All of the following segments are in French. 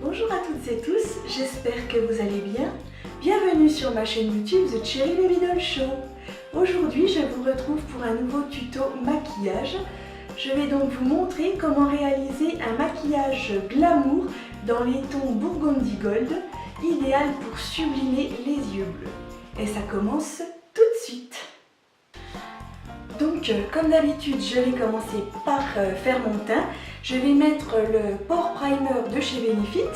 Bonjour à toutes et tous, j'espère que vous allez bien. Bienvenue sur ma chaîne YouTube The Cherry Baby Doll Show. Aujourd'hui, je vous retrouve pour un nouveau tuto maquillage. Je vais donc vous montrer comment réaliser un maquillage glamour dans les tons Burgundy Gold, idéal pour sublimer les yeux bleus. Et ça commence tout de suite. Donc, comme d'habitude, je vais commencer par faire mon teint. Je vais mettre le Pore Primer de chez Benefit.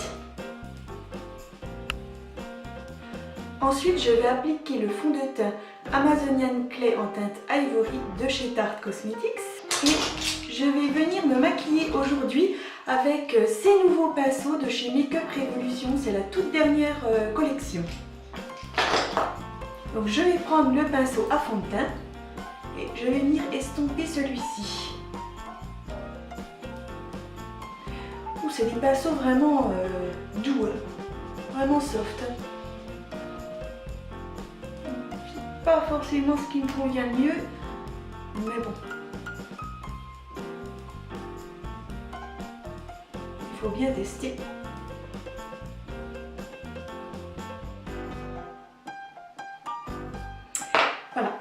Ensuite, je vais appliquer le fond de teint Amazonian Clay en teinte Ivory de chez Tarte Cosmetics. Et je vais venir me maquiller aujourd'hui avec ces nouveaux pinceaux de chez Make Up Revolution. C'est la toute dernière collection. Donc, je vais prendre le pinceau à fond de teint et je vais venir estomper celui-ci. C'est des pinceaux vraiment doux, vraiment soft. C'est pas forcément ce qui me convient le mieux, mais bon. Il faut bien tester. Voilà.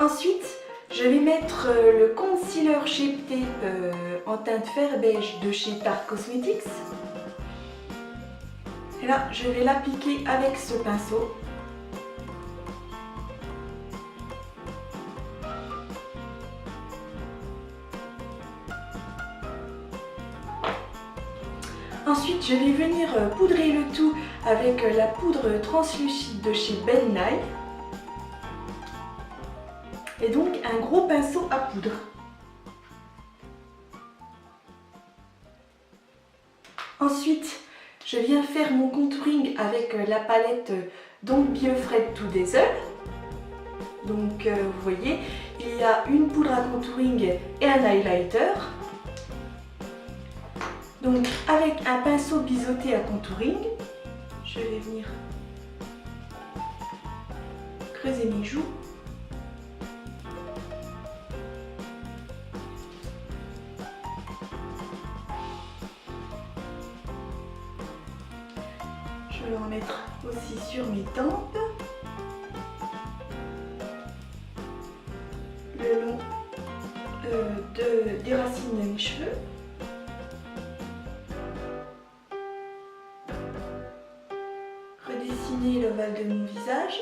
Ensuite, je vais mettre le concealer Shape Tape en teinte fer beige de chez Tarte Cosmetics. Et là, je vais l'appliquer avec ce pinceau. Ensuite, je vais venir poudrer le tout avec la poudre translucide de chez Ben Nye. Et donc un gros pinceau à poudre. Ensuite, je viens faire mon contouring avec la palette Don't Be Afraid to Dazzle. Donc vous voyez, il y a une poudre à contouring et un highlighter. Donc avec un pinceau biseauté à contouring, je vais venir creuser mes joues. Je vais en mettre aussi sur mes tempes, le long des racines de mes cheveux. Redessiner l'ovale de mon visage.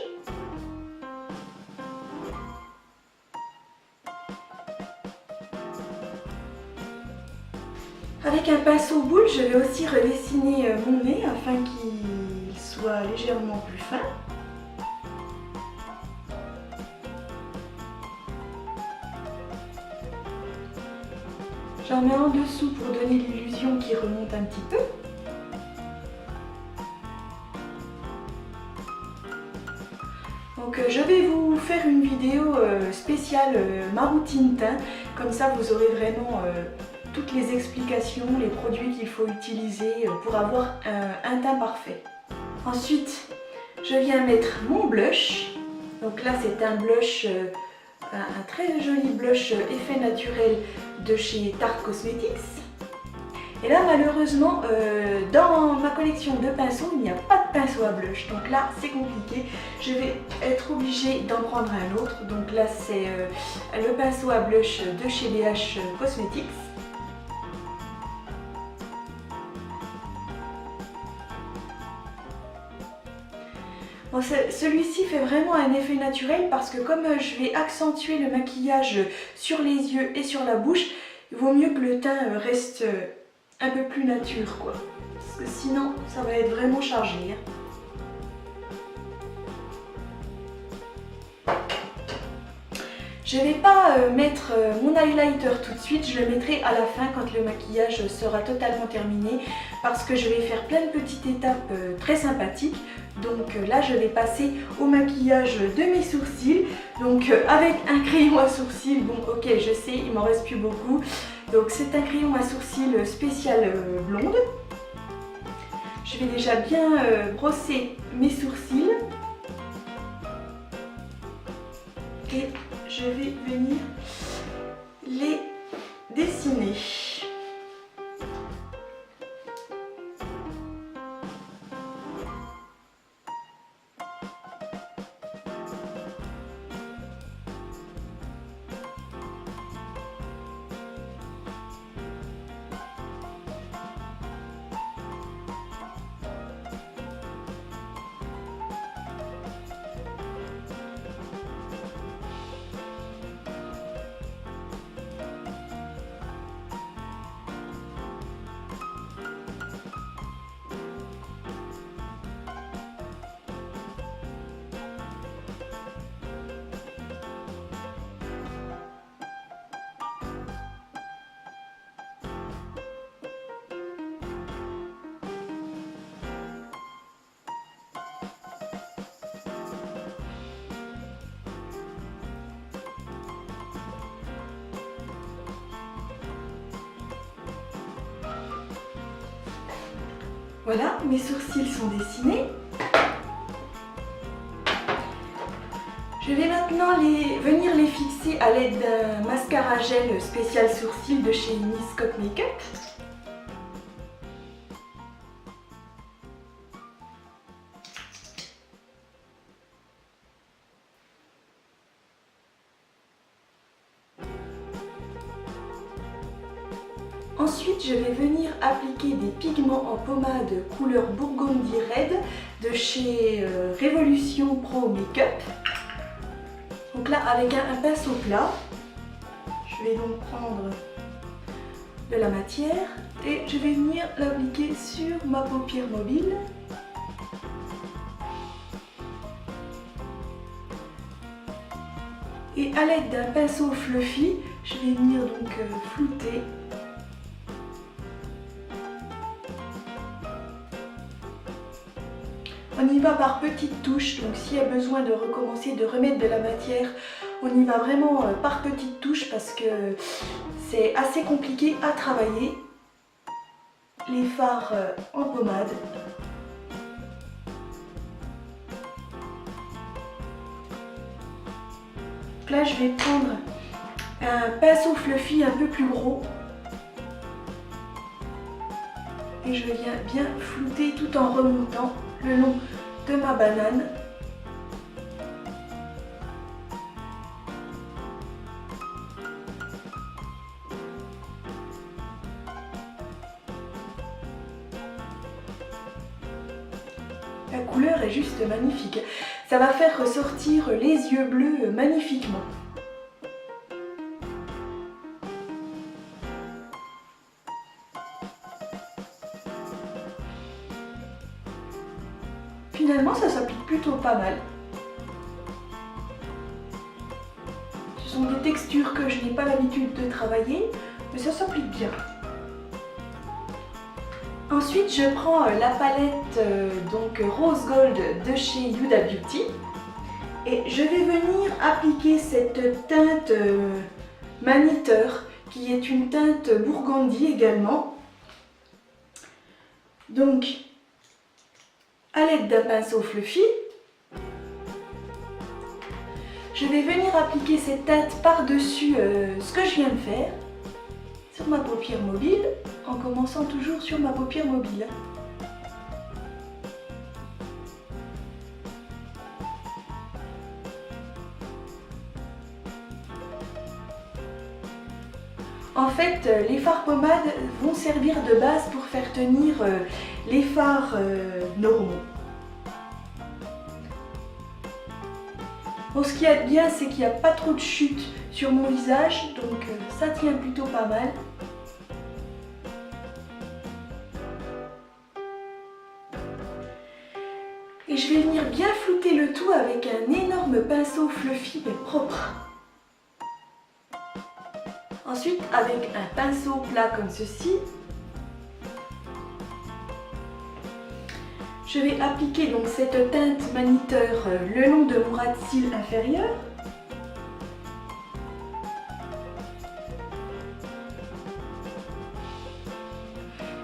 Avec un pinceau boule, je vais aussi redessiner mon nez afin qu'il soit légèrement plus fin. J'en mets en dessous pour donner l'illusion qu'il remonte un petit peu. Donc je vais vous faire une vidéo spéciale ma routine teint, comme ça vous aurez vraiment toutes les explications, les produits qu'il faut utiliser pour avoir un teint parfait. Ensuite, je viens mettre mon blush. Donc là, c'est un blush, un très joli blush effet naturel de chez Tarte Cosmetics. Et là, malheureusement, dans ma collection de pinceaux, il n'y a pas de pinceau à blush. Donc là, c'est compliqué. Je vais être obligée d'en prendre un autre. Donc là, c'est le pinceau à blush de chez BH Cosmetics. Bon, celui-ci fait vraiment un effet naturel parce que comme je vais accentuer le maquillage sur les yeux et sur la bouche, il vaut mieux que le teint reste un peu plus nature, quoi. Parce que sinon, ça va être vraiment chargé. Je ne vais pas mettre mon highlighter tout de suite, je le mettrai à la fin quand le maquillage sera totalement terminé parce que je vais faire plein de petites étapes très sympathiques. Donc là je vais passer au maquillage de mes sourcils. Donc avec un crayon à sourcils, bon ok je sais il m'en reste plus beaucoup. Donc c'est un crayon à sourcils spécial blonde. Je vais déjà bien brosser mes sourcils. Et je vais venir les dessiner. Voilà, mes sourcils sont dessinés. Je vais maintenant venir les fixer à l'aide d'un mascara gel spécial sourcils de chez Miss Scott Makeup. Ensuite, je vais venir appliquer des pigments en pommade couleur Burgundy Red de chez Révolution Pro Makeup. Donc là, avec un pinceau plat, je vais donc prendre de la matière et je vais venir l'appliquer sur ma paupière mobile. Et à l'aide d'un pinceau fluffy, je vais venir donc flouter. On y va par petites touches, donc s'il y a besoin de recommencer, de remettre de la matière, on y va vraiment par petites touches parce que c'est assez compliqué à travailler. Les fards en pommade. Donc là, je vais prendre un pinceau fluffy un peu plus gros. Et je viens bien flouter tout en remontant le long de ma banane. La couleur est juste magnifique. Ça va faire ressortir les yeux bleus magnifiquement. Finalement, ça s'applique plutôt pas mal. Ce sont des textures que je n'ai pas l'habitude de travailler, mais ça s'applique bien. Ensuite, je prends la palette donc Rose Gold de chez Huda Beauty et je vais venir appliquer cette teinte Maniteur qui est une teinte Burgundy également. Donc, à l'aide d'un pinceau fluffy, je vais venir appliquer cette teinte par-dessus ce que je viens de faire sur ma paupière mobile, en commençant toujours sur ma paupière mobile. En fait, les fards pommades vont servir de base pour faire tenir les fards normaux. Bon, ce qu'il y a de bien, c'est qu'il n'y a pas trop de chute sur mon visage, donc ça tient plutôt pas mal. Et je vais venir bien flouter le tout avec un énorme pinceau fluffy mais propre. Ensuite, avec un pinceau plat comme ceci, je vais appliquer donc cette teinte Maniteur le long de mon ras de cils inférieur.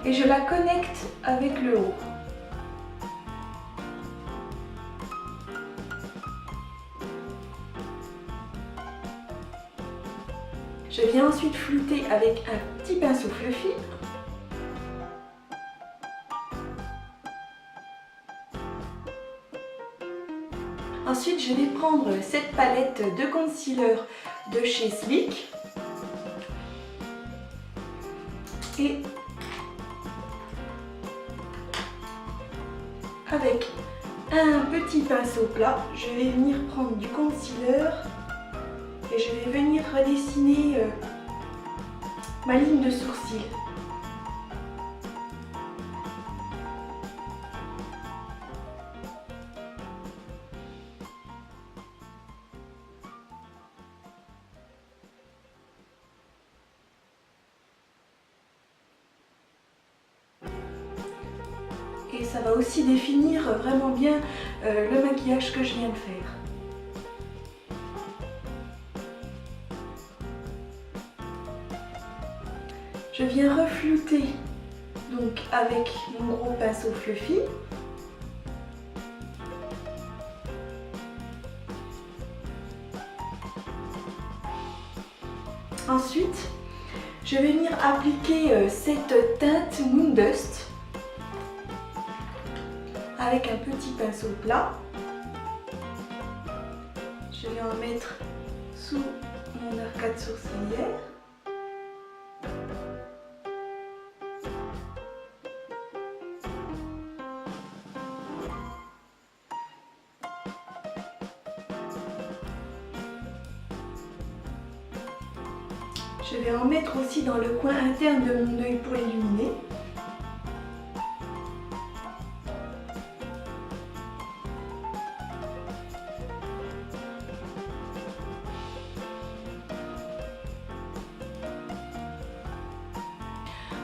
Et je la connecte avec le haut. Je viens ensuite flouter avec un petit pinceau fluffy. Ensuite, je vais prendre cette palette de concealer de chez Sleek et avec un petit pinceau plat, je vais venir prendre du concealer et je vais venir redessiner ma ligne de sourcil. Et ça va aussi définir vraiment bien le maquillage que je viens de faire. Je viens reflouter Donc avec mon gros pinceau fluffy. Ensuite, je vais venir appliquer cette teinte Moondust avec un petit pinceau plat. Je vais en mettre sous mon arcade sourcilière. Je vais en mettre aussi dans le coin interne de mon œil pour l'illuminer.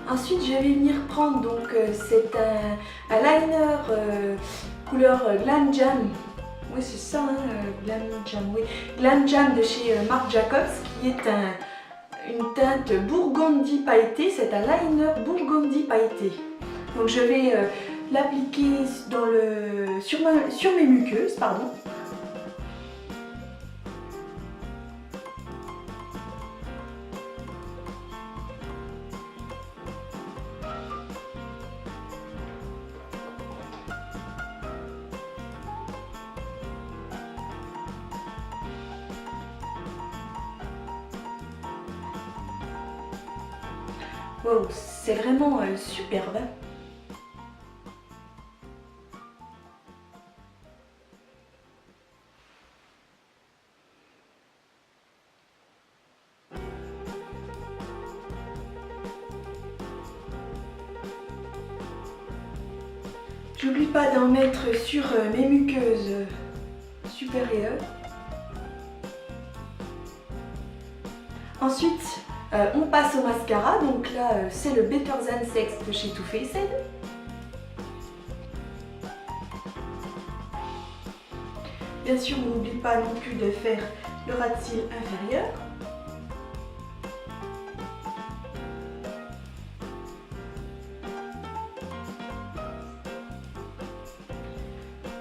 Ensuite, je vais venir prendre donc c'est un liner couleur Glam Jam. Oui, c'est ça, hein, Glam Jam, oui. Glam Jam de chez Marc Jacobs, qui est une teinte Burgundy pailleté. C'est un liner Burgundy pailleté. Donc je vais l'appliquer sur mes muqueuses, pardon. Wow, c'est vraiment superbe. J'oublie pas d'en mettre sur mes muqueuses supérieures. Ensuite, on passe au mascara. Donc là, c'est le Better Than Sex de chez Too Faced. Bien sûr, on n'oublie pas non plus de faire le ras de cils inférieur.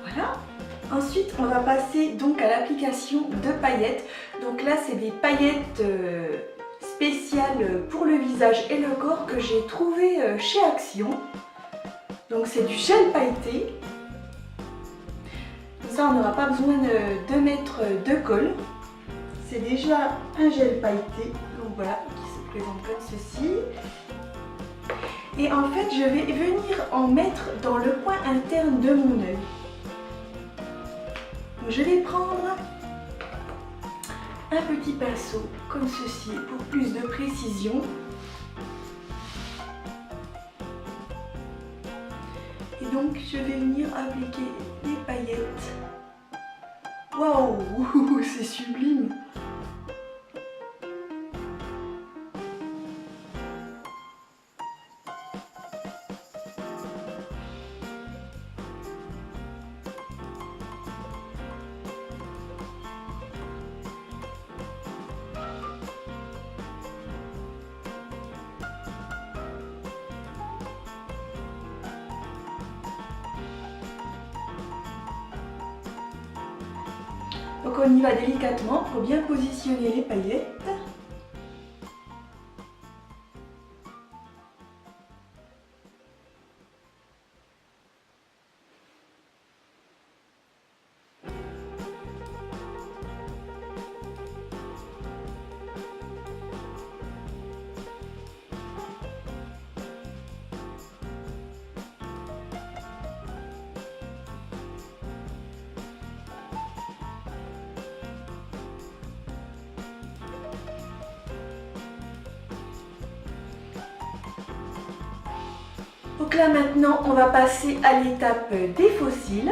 Voilà. Ensuite, on va passer donc à l'application de paillettes. Donc là, c'est des paillettes spéciales pour le visage et le corps que j'ai trouvé chez Action. Donc c'est du gel pailleté. Comme ça, on n'aura pas besoin de mettre de colle. C'est déjà un gel pailleté. Donc voilà, qui se présente comme ceci. Et en fait, je vais venir en mettre dans le coin interne de mon œil. Je vais prendre un petit pinceau comme ceci pour plus de précision. Et donc je vais venir appliquer des paillettes. Waouh, c'est sublime! Donc on y va délicatement pour bien positionner les paillettes. Donc là maintenant, on va passer à l'étape des faux cils.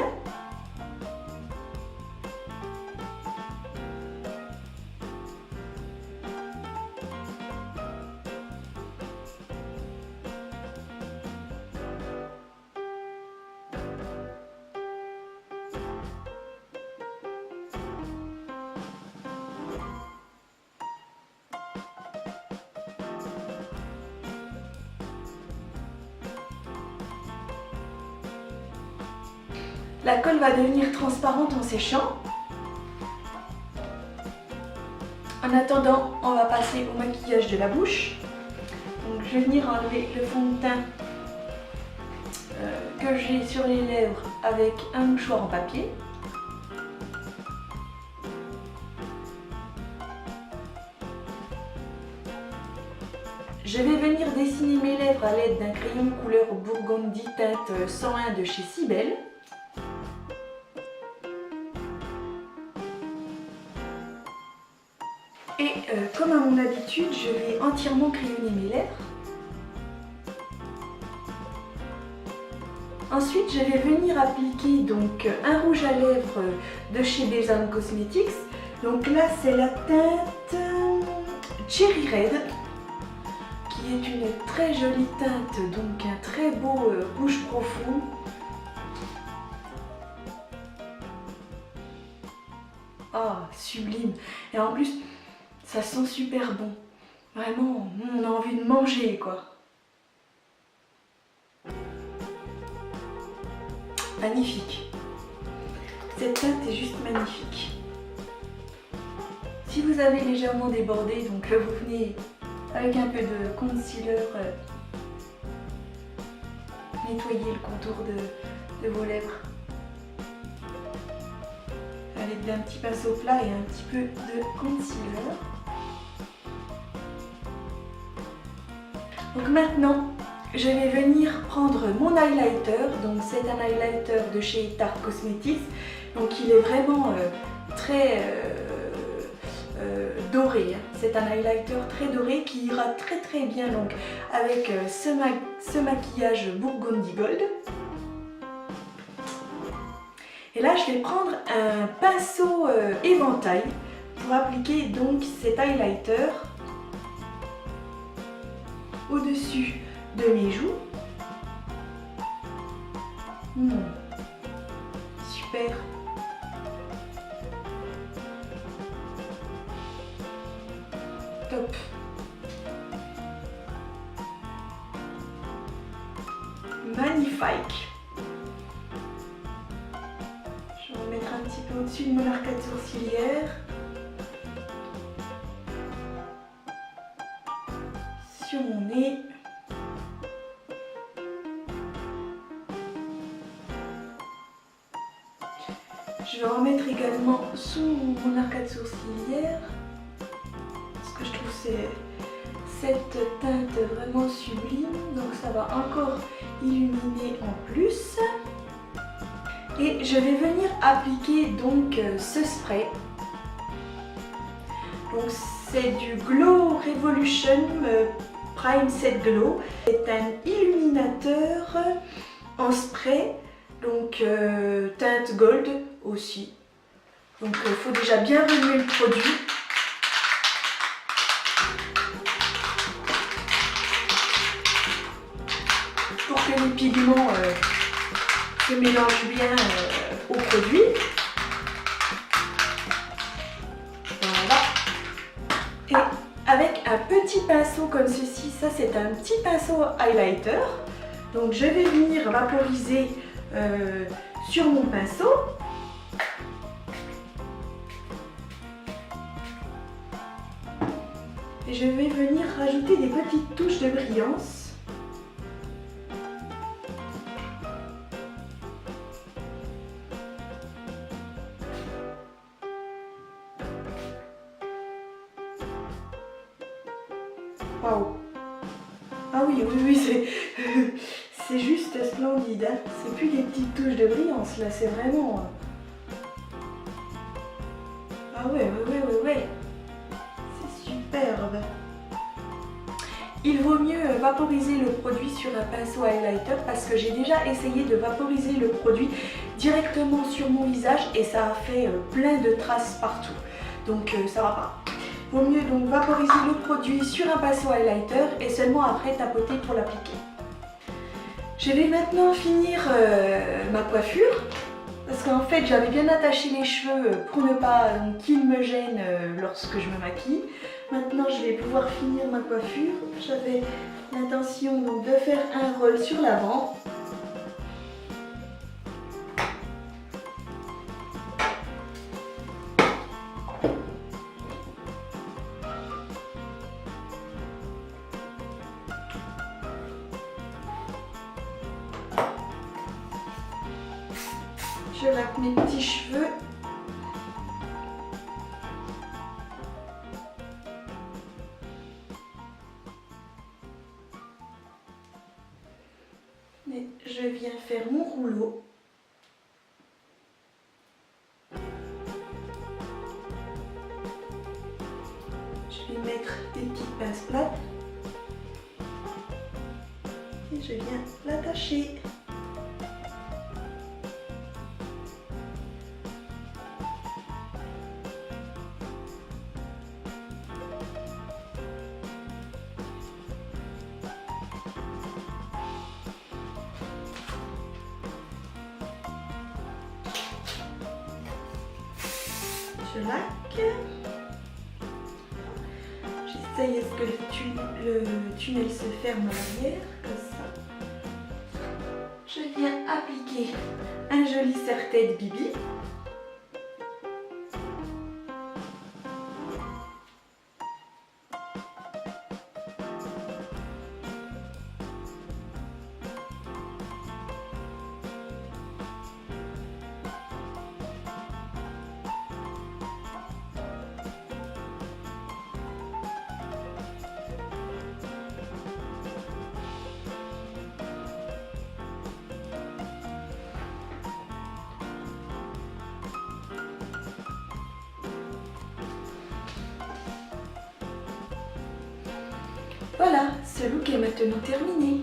La colle va devenir transparente en séchant. En attendant, on va passer au maquillage de la bouche. Donc, je vais venir enlever le fond de teint que j'ai sur les lèvres avec un mouchoir en papier. Je vais venir dessiner mes lèvres à l'aide d'un crayon couleur Burgundy teinte 101 de chez Cybelle. Et comme à mon habitude, je vais entièrement crayonner mes lèvres. Ensuite, je vais venir appliquer donc un rouge à lèvres de chez Design Cosmetics. Donc là, c'est la teinte Cherry Red, qui est une très jolie teinte, donc un très beau rouge profond. Ah, sublime! Et en plus, ça sent super bon. Vraiment, on a envie de manger, quoi. Magnifique. Cette teinte est juste magnifique. Si vous avez légèrement débordé, donc vous venez avec un peu de concealer nettoyer le contour de vos lèvres. À l'aide d'un petit pinceau plat et un petit peu de concealer. Donc maintenant, je vais venir prendre mon highlighter. Donc c'est un highlighter de chez Tarte Cosmetics. Donc il est vraiment très doré. C'est un highlighter très doré qui ira très bien donc avec ce maquillage Burgundy Gold. Et là, je vais prendre un pinceau éventail pour appliquer donc cet highlighter au-dessus de mes joues. Super. Top. Magnifique. Je vais en mettre un petit peu au-dessus de mon arcade sourcilière. Sur mon nez. Je vais en mettre également sous mon arcade sourcilière. Parce que je trouve cette teinte vraiment sublime. Donc ça va encore illuminer en plus. Et je vais venir appliquer donc ce spray. Donc c'est du Glow Revolution Prime Set Glow. C'est un illuminateur en spray, donc teinte gold aussi. Donc il faut déjà bien remuer le produit. Pour que les pigments se mélangent bien au produit. Et avec un petit pinceau comme ceci, ça c'est un petit pinceau highlighter. Donc je vais venir vaporiser sur mon pinceau. Et je vais venir rajouter des petites touches de brillance. Waouh! Ah oui, c'est juste splendide, hein. C'est plus des petites touches de brillance, là, c'est vraiment... Ah ouais. C'est superbe. Il vaut mieux vaporiser le produit sur un pinceau highlighter parce que j'ai déjà essayé de vaporiser le produit directement sur mon visage et ça a fait plein de traces partout. Donc ça va pas. Vaut mieux donc vaporiser le produit sur un pinceau highlighter et seulement après tapoter pour l'appliquer. Je vais maintenant finir ma coiffure parce qu'en fait j'avais bien attaché les cheveux pour ne pas qu'ils me gênent lorsque je me maquille. Maintenant je vais pouvoir finir ma coiffure. J'avais l'intention donc de faire un roll sur l'avant. Je lave mes petits cheveux. Et je viens faire mon rouleau. Je vais mettre des petites pinces plates. Et je viens l'attacher. Je laque. J'essaye à ce que le tunnel se ferme à l'arrière, comme ça. Je viens appliquer un joli serre-tête Bibi. Voilà, ce look est maintenant terminé.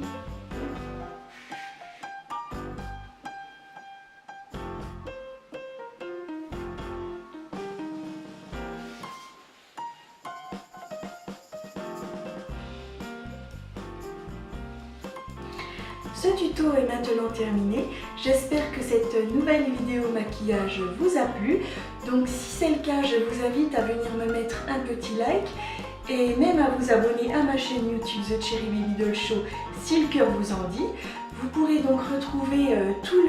Ce tuto est maintenant terminé. J'espère que cette nouvelle vidéo maquillage vous a plu. Donc si c'est le cas, je vous invite à venir me mettre un petit like et même à vous abonner à ma chaîne YouTube The Cherry Baby Doll Show si le cœur vous en dit. Vous pourrez donc retrouver tous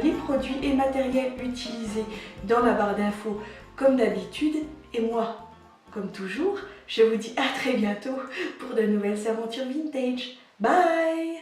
les produits et matériels utilisés dans la barre d'infos comme d'habitude. Et moi, comme toujours, je vous dis à très bientôt pour de nouvelles aventures vintage. Bye!